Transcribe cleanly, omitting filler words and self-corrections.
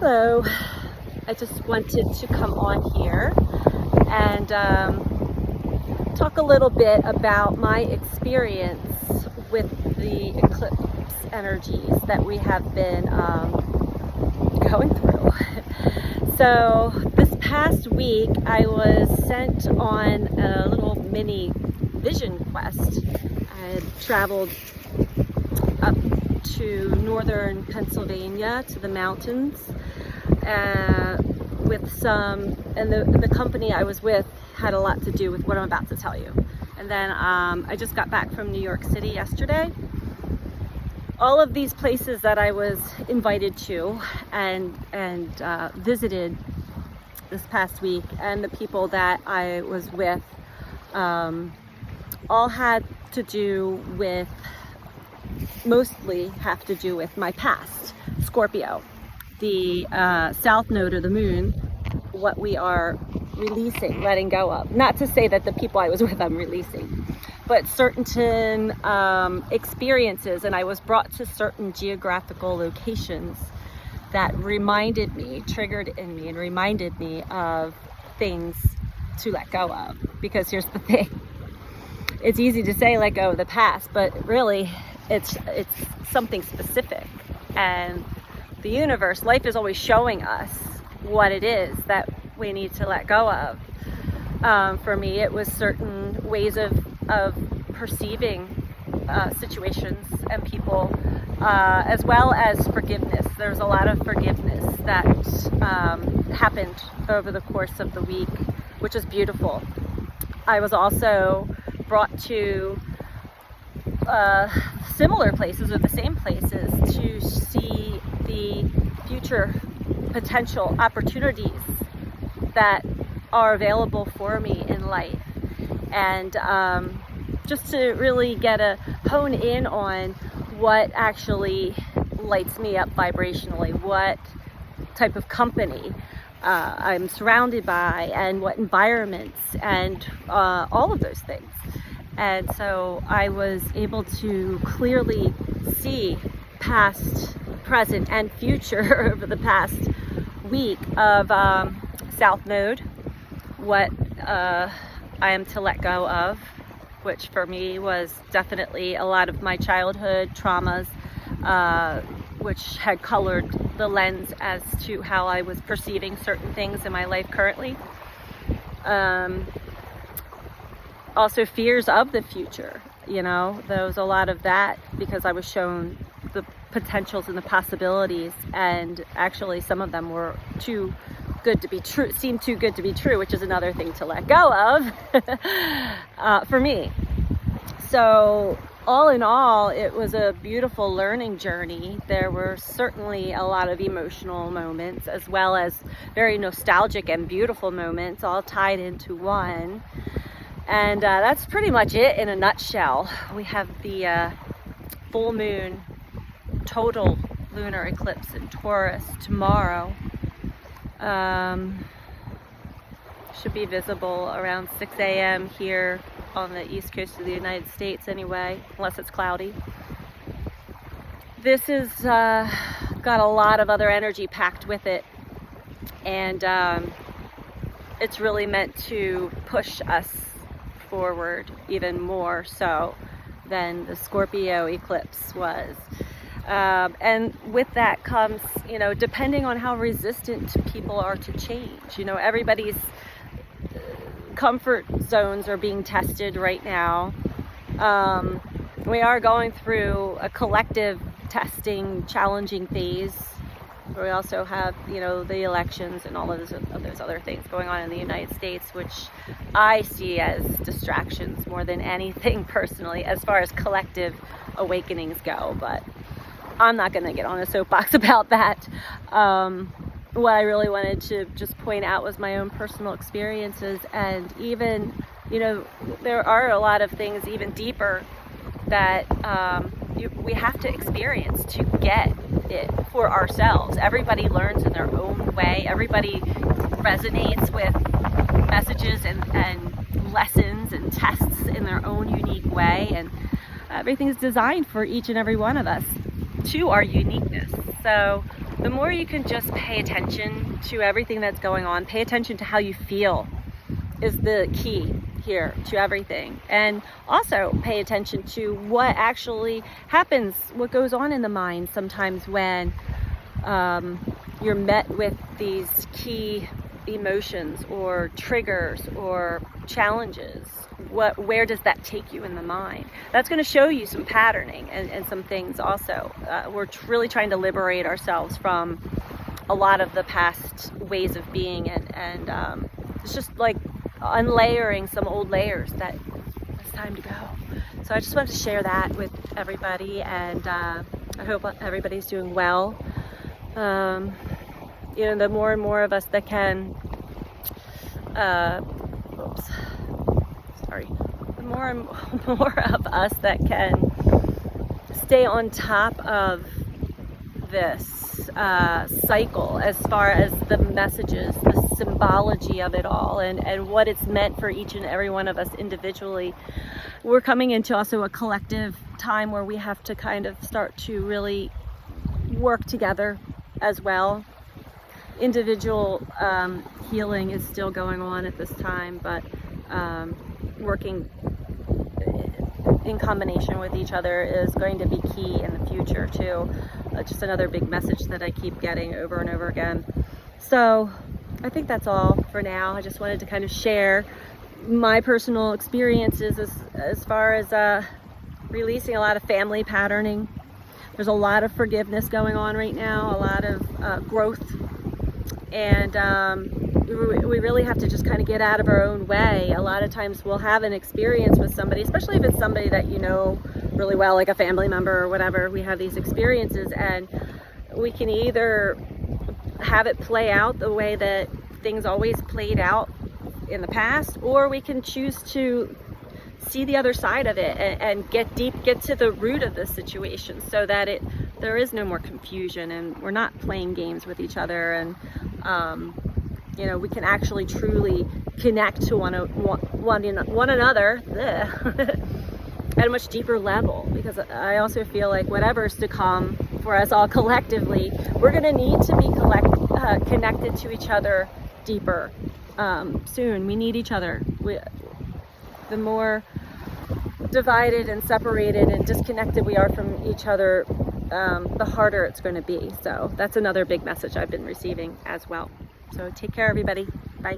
Hello, I just wanted to come on here and talk a little bit about my experience with the eclipse energies that we have been going through. So this past week I was sent on a little mini vision quest. I had traveled up to northern Pennsylvania to the mountains with some, and the company I was with had a lot to do with what I'm about to tell you. And then I just got back from New York City yesterday. All of these places that I was invited to and visited this past week, and the people that I was with, all had to do with, mostly have to do with my past, Scorpio, the south node of the moon, what we are releasing, letting go of. Not to say that the people I was with I'm releasing, but certain experiences, and I was brought to certain geographical locations that reminded me, triggered in me, and reminded me of things to let go of. Because here's the thing, it's easy to say let go of the past, but really it's something specific. And the universe, life is always showing us what it is that we need to let go of. For me, it was certain ways of perceiving situations and people, as well as forgiveness. There's a lot of forgiveness that happened over the course of the week, which is beautiful. I was also brought to similar places, or the same places, to see the future potential opportunities that are available for me in life, and just to really get a hone in on what actually lights me up vibrationally, what type of company I'm surrounded by, and what environments, and all of those things. And so I was able to clearly see past, present, and future over the past week of South Node, what I am to let go of, which for me was definitely a lot of my childhood traumas, which had colored the lens as to how I was perceiving certain things in my life currently. Also fears of the future, you know, there was a lot of that because I was shown the potentials and the possibilities, and actually some of them were too good to be true, seemed too good to be true, which is another thing to let go of for me. So all in all, it was a beautiful learning journey. There were certainly a lot of emotional moments, as well as very nostalgic and beautiful moments, all tied into one. And that's pretty much it in a nutshell. We have the full moon total lunar eclipse in Taurus tomorrow. Should be visible around 6 a.m. here on the east coast of the United States anyway, unless it's cloudy. This has got a lot of other energy packed with it, and it's really meant to push us forward even more so than the Scorpio eclipse was. And with that comes, you know, depending on how resistant people are to change. You know, everybody's comfort zones are being tested right now. We are going through a collective testing, challenging phase. We also have, you know, the elections and all of those other things going on in the United States, which I see as distractions more than anything personally, as far as collective awakenings go. But I'm not going to get on a soapbox about that. What I really wanted to just point out was my own personal experiences, and even, you know, there are a lot of things even deeper that we have to experience to get it for ourselves. Everybody learns in their own way. Everybody resonates with messages and lessons and tests in their own unique way, and everything's designed for each and every one of us to our uniqueness. So the more you can just pay attention to everything that's going on, pay attention to how you feel is the key here to everything. And also pay attention to what actually happens, what goes on in the mind sometimes when you're met with these key emotions or triggers or challenges. Where does that take you in the mind? That's going to show you some patterning and some things also. We're really trying to liberate ourselves from a lot of the past ways of being, and it's just like unlayering some old layers that it's time to go. So I just wanted to share that with everybody, and I hope everybody's doing well. You know, the more and more of us that can, the more and more of us that can stay on top of this cycle as far as the messages, the symbology of it all, and what it's meant for each and every one of us individually. We're coming into also a collective time where we have to kind of start to really work together as well. Individual healing is still going on at this time, but working in combination with each other is going to be key in the future too. Just another big message that I keep getting over and over again. So I think that's all for now. I just wanted to kind of share my personal experiences as far as releasing a lot of family patterning. There's a lot of forgiveness going on right now, a lot of growth. And we really have to just kind of get out of our own way. A lot of times we'll have an experience with somebody, especially if it's somebody that you know really well, like a family member or whatever. We have these experiences, and we can either have it play out the way that things always played out in the past, or we can choose to see the other side of it and get to the root of the situation, so that there is no more confusion and we're not playing games with each other, and you know, we can actually truly connect to one another at a much deeper level. Because I also feel like whatever's to come for us all collectively, we're going to need to be connected to each other deeper soon. We need each other. The more divided and separated and disconnected we are from each other, the harder it's going to be. So that's another big message I've been receiving as well. So take care, everybody. Bye.